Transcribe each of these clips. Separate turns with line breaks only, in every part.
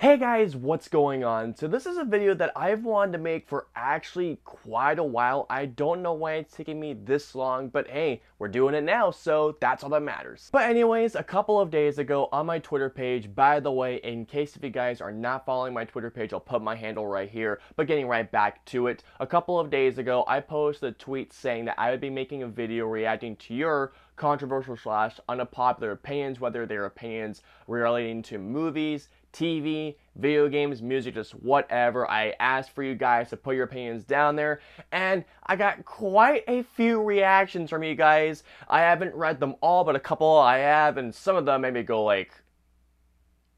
Hey guys, what's going on? So this is a video that I've wanted to make for actually quite a while. I don't know why it's taking me this long, but hey, we're doing it now, so that's all that matters. But anyways, a couple of days ago on my Twitter page, by the way, in case if you guys are not following my Twitter page, I'll put my handle right here, but getting right back to it. A couple of days ago, I posted a tweet saying that I would be making a video reacting to your controversial / unpopular opinions, whether they're opinions relating to movies, TV, video games, music, just whatever. I asked for you guys to put your opinions down there, and I got quite a few reactions from you guys. I haven't read them all, but a couple I have, and some of them made me go like,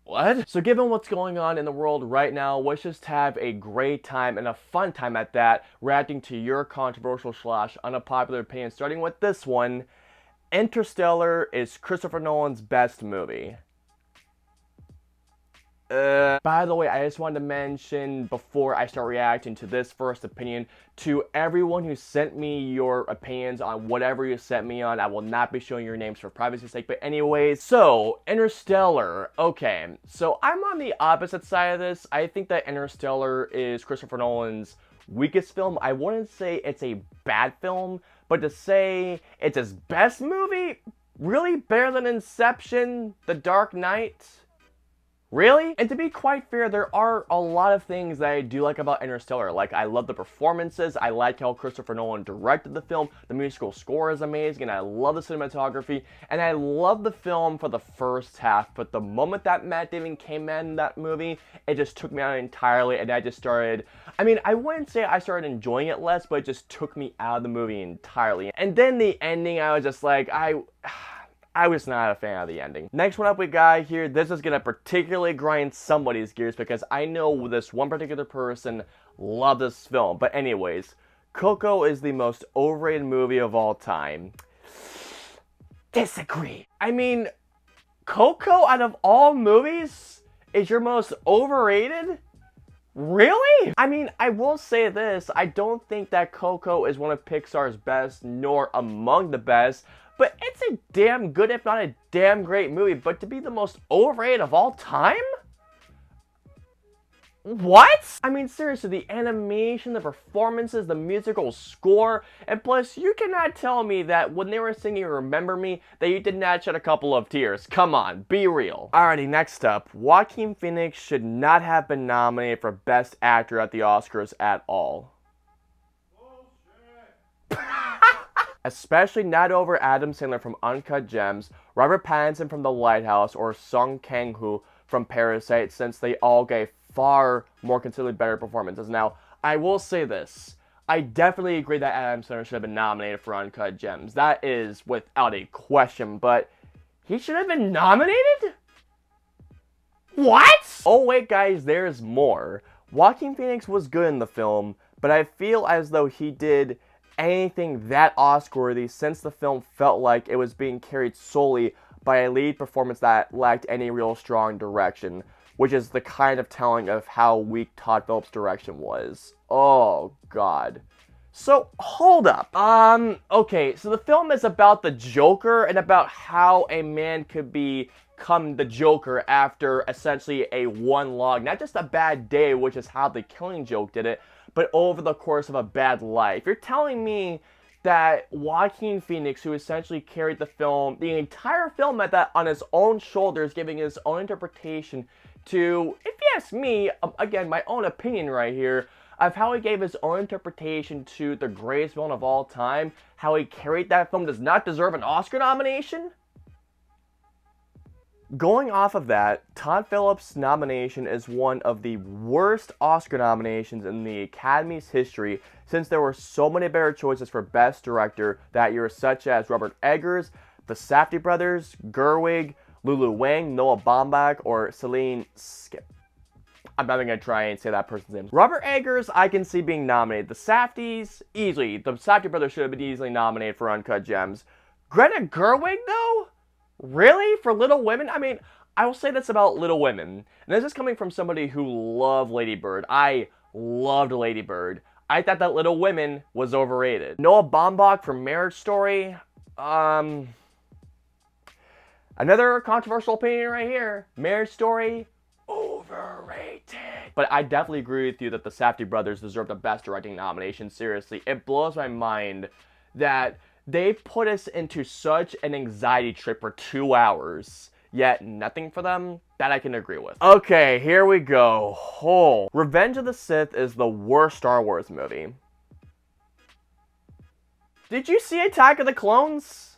what? So given what's going on in the world right now, let's just have a great time and a fun time at that, reacting to your controversial / unpopular opinions, starting with this one. Interstellar is Christopher Nolan's best movie. By the way, I just wanted to mention before I start reacting to this first opinion, to everyone who sent me your opinions on whatever you sent me on, I will not be showing your names for privacy's sake, but anyways, so, Interstellar, okay, so I'm on the opposite side of this. I think that Interstellar is Christopher Nolan's weakest film. I wouldn't say it's a bad film, but to say it's his best movie, really better than Inception, The Dark Knight? Really? And to be quite fair, there are a lot of things that I do like about Interstellar. Like, I love the performances, I like how Christopher Nolan directed the film, the musical score is amazing, and I love the cinematography, and I love the film for the first half, but the moment that Matt Damon came in that movie, it just took me out entirely, and I just started, I wouldn't say I started enjoying it less, but it just took me out of the movie entirely. And then the ending, I was just like, I was not a fan of the ending. Next one up we got here, this is gonna particularly grind somebody's gears because I know this one particular person loved this film. But anyways, Coco is the most overrated movie of all time. Disagree. Coco out of all movies is your most overrated? Really? I will say this, I don't think that Coco is one of Pixar's best, nor among the best, but it's a damn good, if not a damn great movie. But to be the most overrated of all time? What? Seriously, the animation, the performances, the musical score, and plus, you cannot tell me that when they were singing Remember Me, that you did not shed a couple of tears. Come on, be real. Alrighty, next up, Joaquin Phoenix should not have been nominated for Best Actor at the Oscars at all. Especially not over Adam Sandler from Uncut Gems, Robert Pattinson from The Lighthouse, or Song Kang-ho from Parasite, since they all gave far more considerably better performances. Now, I will say this. I definitely agree that Adam Sandler should have been nominated for Uncut Gems. That is without a question, but he should have been nominated? What? Oh wait guys, there's more. Joaquin Phoenix was good in the film, but I feel as though he did anything that Oscar-worthy since the film felt like it was being carried solely by a lead performance that lacked any real strong direction, which is the kind of telling of how weak Todd Phillips' direction was. Oh god. So, hold up. Okay, so the film is about the Joker and about how a man could become the Joker after essentially a one log, not just a bad day, which is how the Killing Joke did it, but over the course of a bad life. You're telling me that Joaquin Phoenix, who essentially carried the entire film on his own shoulders, giving his own interpretation to, if you ask me, again, my own opinion right here, of how he gave his own interpretation to the greatest villain of all time, how he carried that film, does not deserve an Oscar nomination? Going off of that, Todd Phillips' nomination is one of the worst Oscar nominations in the Academy's history, since there were so many better choices for Best Director that year, such as Robert Eggers, the Safdie brothers, Gerwig, Lulu Wang, Noah Baumbach, or Celine Skip. I'm not even going to try and say that person's name. Robert Eggers, I can see being nominated. The Safdies, easily. The Safdie brothers should have been easily nominated for Uncut Gems. Greta Gerwig, though? Really? For Little Women? I will say this about Little Women. And this is coming from somebody who loved Lady Bird. I loved Lady Bird. I thought that Little Women was overrated. Noah Baumbach for Marriage Story. Another controversial opinion right here. Marriage Story, overrated. But I definitely agree with you that the Safdie brothers deserve the best directing nomination. Seriously, it blows my mind that they put us into such an anxiety trip for 2 hours, yet nothing for them. That I can agree with. Okay, here we go. Oh, Revenge of the Sith is the worst Star Wars movie. Did you see Attack of the Clones?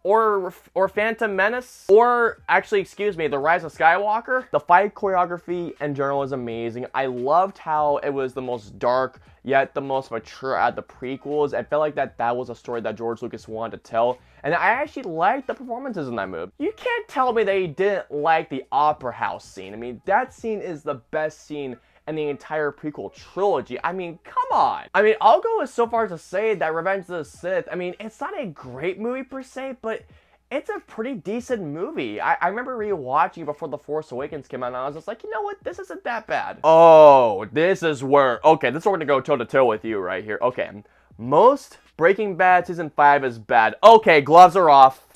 Or Phantom Menace? Or, actually, excuse me, The Rise of Skywalker? The fight choreography in general is amazing. I loved how it was the most dark, yet the most mature out of the prequels. I felt like that was a story that George Lucas wanted to tell. And I actually liked the performances in that movie. You can't tell me they didn't like the Opera House scene. I mean, that scene is the best scene in the entire prequel trilogy. I mean, come on. I mean, I'll go as so far as to say that Revenge of the Sith, I mean, it's not a great movie per se, but it's a pretty decent movie. I remember rewatching before The Force Awakens came out, and I was just like, you know what, this isn't that bad. Oh, this is where we're gonna go toe-to-toe with you right here. Okay, most Breaking Bad Season 5 is bad. Okay, gloves are off.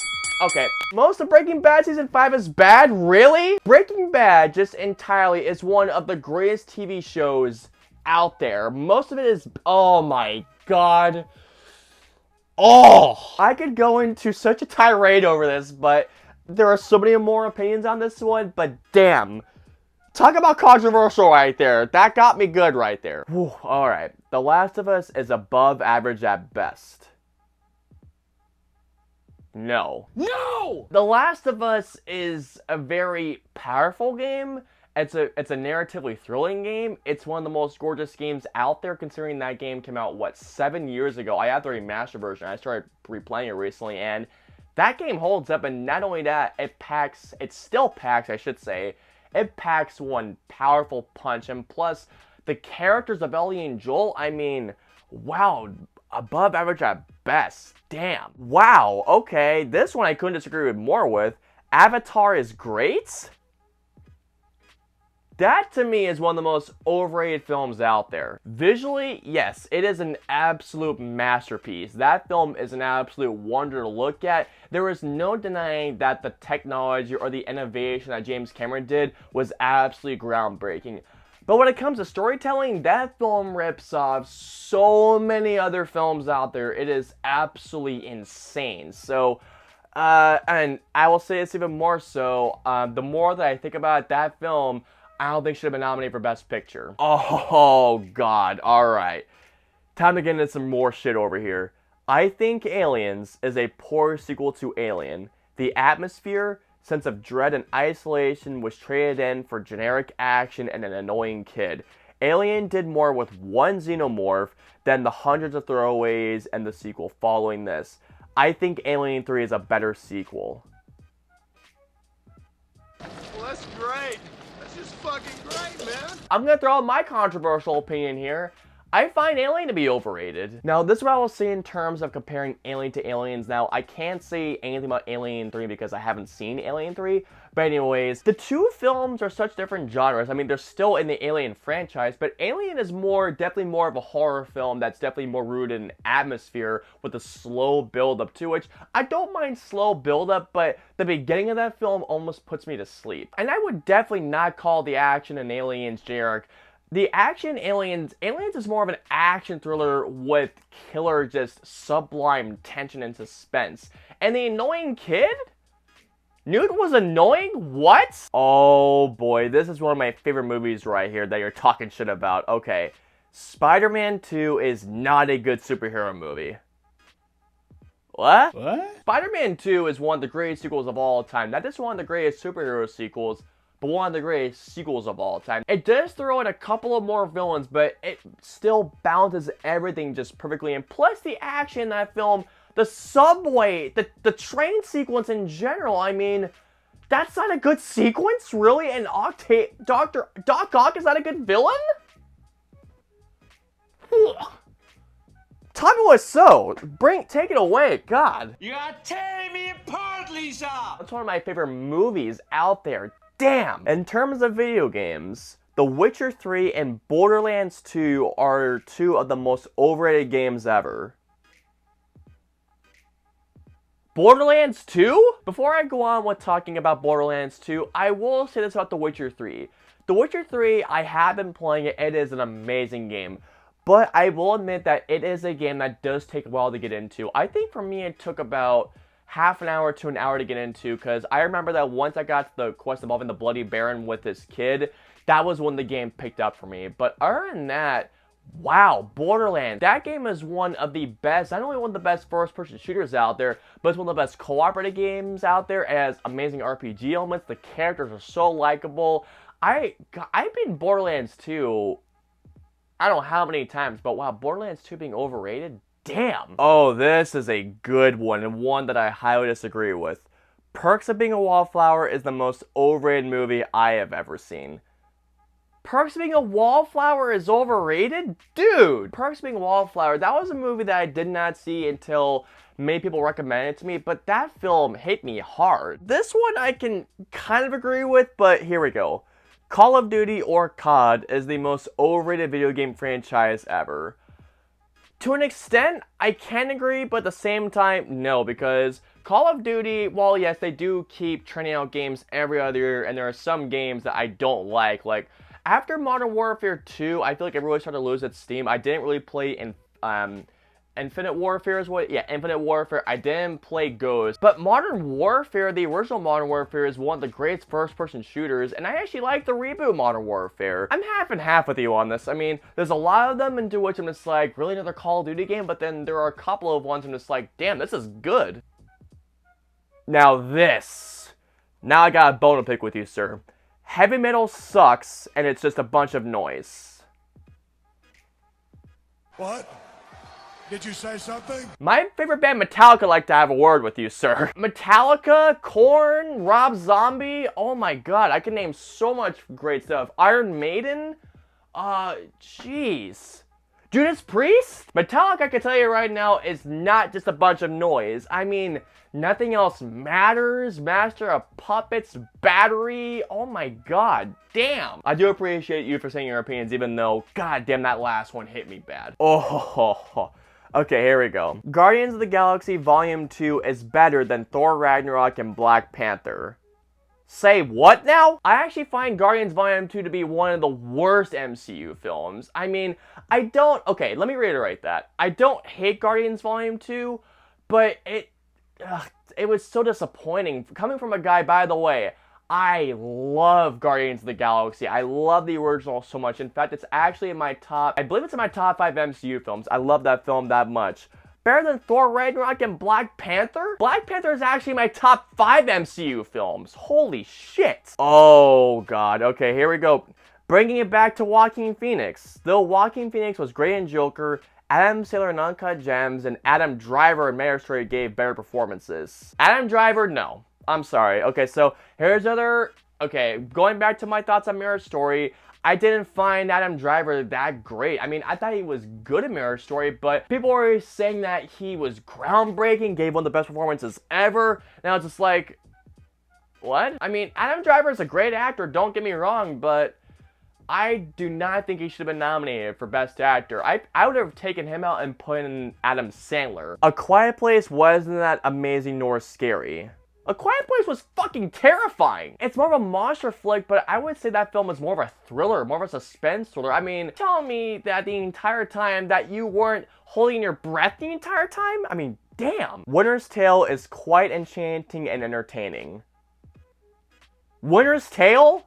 Okay, most of Breaking Bad Season 5 is bad? Really? Breaking Bad just entirely is one of the greatest TV shows out there. Most of it is, oh my god. Oh! I could go into such a tirade over this, but there are so many more opinions on this one, but damn. Talk about controversial right there. That got me good right there. Alright, The Last of Us is above average at best. No. No! The Last of Us is a very powerful game. It's a narratively thrilling game. It's one of the most gorgeous games out there, considering that game came out, what, 7 years ago. I have the remastered version. I started replaying it recently, and that game holds up. And not only that, it still packs, I should say, it packs one powerful punch. And plus, the characters of Ellie and Joel, I mean, wow, above average at best. Damn. Wow, okay, this one I couldn't disagree more with. Avatar is great? That, to me, is one of the most overrated films out there. Visually, yes, it is an absolute masterpiece. That film is an absolute wonder to look at. There is no denying that the technology or the innovation that James Cameron did was absolutely groundbreaking. But when it comes to storytelling, that film rips off so many other films out there. It is absolutely insane. So, and I will say this even more so, the more that I think about that film, I don't think it should have been nominated for Best Picture. Oh, God. Alright. Time to get into some more shit over here. I think Aliens is a poor sequel to Alien. The atmosphere, sense of dread and isolation was traded in for generic action and an annoying kid. Alien did more with one xenomorph than the hundreds of throwaways and the sequel following this. I think Alien 3 is a better sequel.
Well, that's great. That's just fucking great, man.
I'm gonna throw out my controversial opinion here. I find Alien to be overrated. Now, this is what I will say in terms of comparing Alien to Aliens. Now, I can't say anything about Alien 3 because I haven't seen Alien 3. But anyways, the two films are such different genres. I mean, they're still in the Alien franchise, but Alien is definitely more of a horror film that's definitely more rooted in atmosphere with a slow build-up to which I don't mind slow build-up, but the beginning of that film almost puts me to sleep. And I would definitely not call the action in Aliens generic. The action Aliens is more of an action thriller with killer, just sublime tension and suspense. And the annoying kid? Newt was annoying? What? Oh boy, this is one of my favorite movies right here that you're talking shit about. Okay, Spider-Man 2 is not a good superhero movie. What? Spider-Man 2 is one of the greatest sequels of all time. Not just one of the greatest superhero sequels, but one of the greatest sequels of all time. It does throw in a couple of more villains, but it still balances everything just perfectly. And plus the action in that film, the subway, the train sequence in general, I mean, that's not a good sequence, really? And Doc Ock is not a good villain? Tell me what's so. Take it away, God.
You are tearing me apart, Lisa!
That's one of my favorite movies out there. Damn! In terms of video games, The Witcher 3 and Borderlands 2 are two of the most overrated games ever. Borderlands 2? Before I go on with talking about Borderlands 2, I will say this about The Witcher 3. The Witcher 3, I have been playing it. It is an amazing game. But I will admit that it is a game that does take a while to get into. I think for me it took about half an hour to an hour to get into, because I remember that once I got to the quest involving the Bloody Baron with this kid, that was when the game picked up for me. But other than that, wow, Borderlands. That game is one of the best, not only one of the best first-person shooters out there, but it's one of the best cooperative games out there. It has amazing RPG elements. The characters are so likable. I've been Borderlands 2, I don't know how many times, but wow, Borderlands 2 being overrated? Damn. Oh, this is a good one, and one that I highly disagree with. Perks of Being a Wallflower is the most overrated movie I have ever seen. Perks of Being a Wallflower is overrated? Dude! Perks of Being a Wallflower, that was a movie that I did not see until many people recommended it to me, but that film hit me hard. This one I can kind of agree with, but here we go. Call of Duty, or COD, is the most overrated video game franchise ever. To an extent, I can agree, but at the same time, no, because Call of Duty, while yes, they do keep churning out games every other year, and there are some games that I don't like. Like, after Modern Warfare 2, I feel like it really started to lose its steam. I didn't really play in Infinite Warfare is what? Yeah, Infinite Warfare. I didn't play Ghost. But Modern Warfare, the original Modern Warfare, is one of the greatest first-person shooters, and I actually like the reboot Modern Warfare. I'm half and half with you on this. I mean, there's a lot of them into which I'm just like, really another Call of Duty game? But then there are a couple of ones I'm just like, damn, this is good. Now I got a bone to pick with you, sir. Heavy metal sucks, and it's just a bunch of noise.
What? Did you say something?
My favorite band, Metallica, like to have a word with you, sir. Metallica, Korn, Rob Zombie. Oh my god, I can name so much great stuff. Iron Maiden. Jeez. Judas Priest? Metallica, I can tell you right now, is not just a bunch of noise. I mean, Nothing Else Matters, Master of Puppets, Battery. Oh my god, damn. I do appreciate you for saying your opinions, even though, god damn, that last one hit me bad. Oh, okay, here we go. Guardians of the Galaxy Volume 2 is better than Thor Ragnarok and Black Panther. Say what now? I actually find Guardians Volume 2 to be one of the worst MCU films. I mean, okay, let me reiterate that. I don't hate Guardians Volume 2, but it was so disappointing. Coming from a guy, by the way, I love Guardians of the Galaxy. I love the original so much. In fact, it's actually in my I believe it's in my top 5 MCU films. I love that film that much. Better than Thor Ragnarok and Black Panther? Black Panther is actually my top 5 MCU films. Holy shit. Oh god, okay, here we go. Bringing it back to Joaquin Phoenix. Though Joaquin Phoenix was great in Joker, Adam Sandler in Uncut Gems and Adam Driver in Marriage Story gave better performances. Adam Driver, no. I'm sorry. Okay, so here's going back to my thoughts on Marriage Story, I didn't find Adam Driver that great. I mean, I thought he was good in Marriage Story, but people were saying that he was groundbreaking, gave one of the best performances ever. Now it's just like, what? I mean, Adam Driver is a great actor, don't get me wrong, but I do not think he should have been nominated for Best Actor. I would have taken him out and put in Adam Sandler. A Quiet Place wasn't that amazing nor scary. A Quiet Place was fucking terrifying. It's more of a monster flick, but I would say that film is more of a thriller, more of a suspense thriller. I mean, tell me that the entire time that you weren't holding your breath the entire time? I mean, damn. Winter's Tale is quite enchanting and entertaining. Winter's Tale?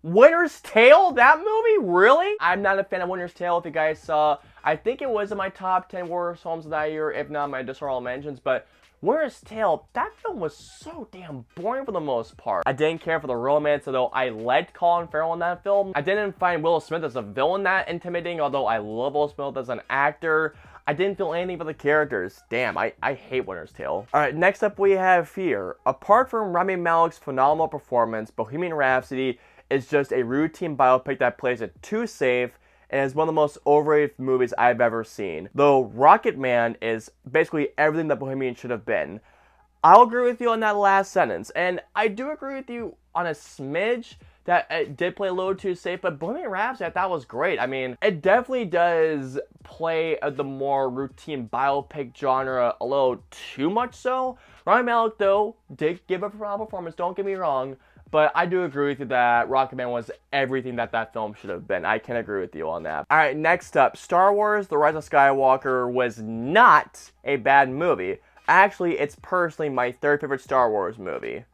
Winter's Tale? That movie? Really? I'm not a fan of Winter's Tale. If you guys saw, I think it was in my top 10 worst films of that year, if not my dishonorable mentions, but Winter's Tale, that film was so damn boring for the most part. I didn't care for the romance, although I liked Colin Farrell in that film. I didn't find Will Smith as a villain that intimidating, although I love Will Smith as an actor. I didn't feel anything for the characters. Damn, I hate Winter's Tale. Alright, next up we have here. Apart from Rami Malek's phenomenal performance, Bohemian Rhapsody is just a routine biopic that plays it too safe and is one of the most overrated movies I've ever seen. Though Rocket Man is basically everything that Bohemian should have been. I'll agree with you on that last sentence, and I do agree with you on a smidge that it did play a little too safe, but Bohemian Rhapsody I thought was great. I mean, it definitely does play the more routine biopic genre a little too much so. Rami Malek, though, did give a phenomenal performance, don't get me wrong, But I do agree with you that Rocketman was everything that that film should have been. I can agree with you on that. Alright, next up, Star Wars The Rise of Skywalker was not a bad movie. Actually, it's personally my third favorite Star Wars movie.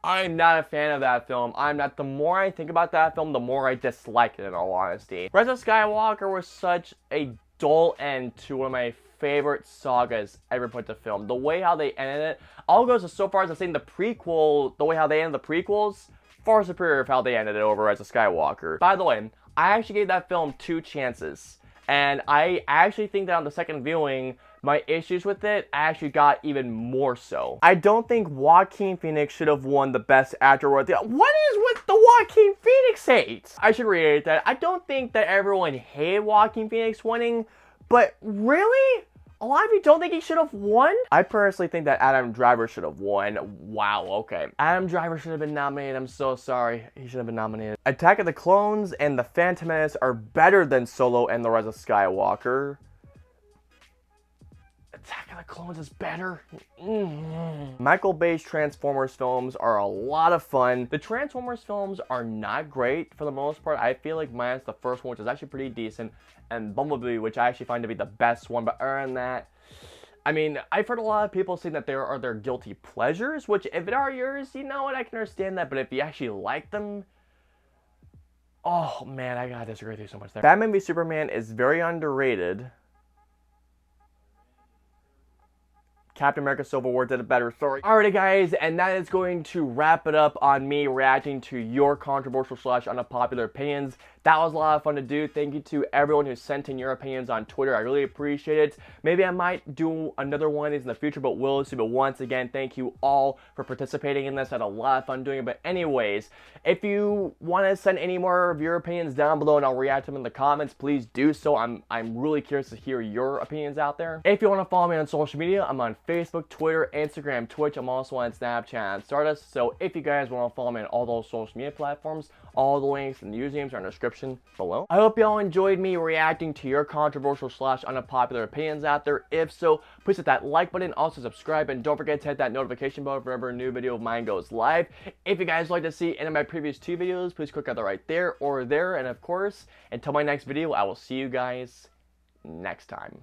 I'm not a fan of that film. The more I think about that film, the more I dislike it, in all honesty. Rise of Skywalker was such a dull end to one of my favorite sagas ever put to film. The way how they ended it, I'll go so far as to saying the way how they ended the prequels, far superior of how they ended it over Rise of Skywalker. By the way, I actually gave that film 2 chances. And I actually think that on the second viewing, my issues with it actually got even more so. I don't think Joaquin Phoenix should have won the Best Actor award. What is with the Joaquin Phoenix hate? I should reiterate that. I don't think that everyone hated Joaquin Phoenix winning, but really? A lot of you don't think he should have won? I personally think that Adam Driver should have won. Wow, okay. Adam Driver should have been nominated. I'm so sorry. He should have been nominated. Attack of the Clones and The Phantom Menace are better than Solo and The Rise of Skywalker. Attack of the Clones is better. Michael Bay's Transformers films are a lot of fun. The Transformers films are not great for the most part. I feel like minus the first one, which is actually pretty decent, and Bumblebee, which I actually find to be the best one. But other than that, I mean, I've heard a lot of people saying that there are their guilty pleasures, which if it are yours, you know what, I can understand that. But if you actually like them, oh man, I gotta disagree with you so much there. Batman v Superman is very underrated. Captain America Civil War did a better story. Alrighty guys, and that is going to wrap it up on me reacting to your controversial / unpopular opinions. That was a lot of fun to do. Thank you to everyone who sent in your opinions on Twitter. I really appreciate it. Maybe I might do another one of these in the future, but we'll see. But once again, thank you all for participating in this. I had a lot of fun doing it. But anyways, if you want to send any more of your opinions down below and I'll react to them in the comments, please do so. I'm really curious to hear your opinions out there. If you want to follow me on social media, I'm on Facebook, Twitter, Instagram, Twitch. I'm also on Snapchat and Stardust. So if you guys want to follow me on all those social media platforms, all the links and usernames are in the description below. I hope y'all enjoyed me reacting to your controversial / unpopular opinions out there. If so, please hit that like button, also subscribe, and don't forget to hit that notification bell whenever a new video of mine goes live. If you guys like to see any of my previous 2 videos, please click either right there or there. And of course, until my next video, I will see you guys next time.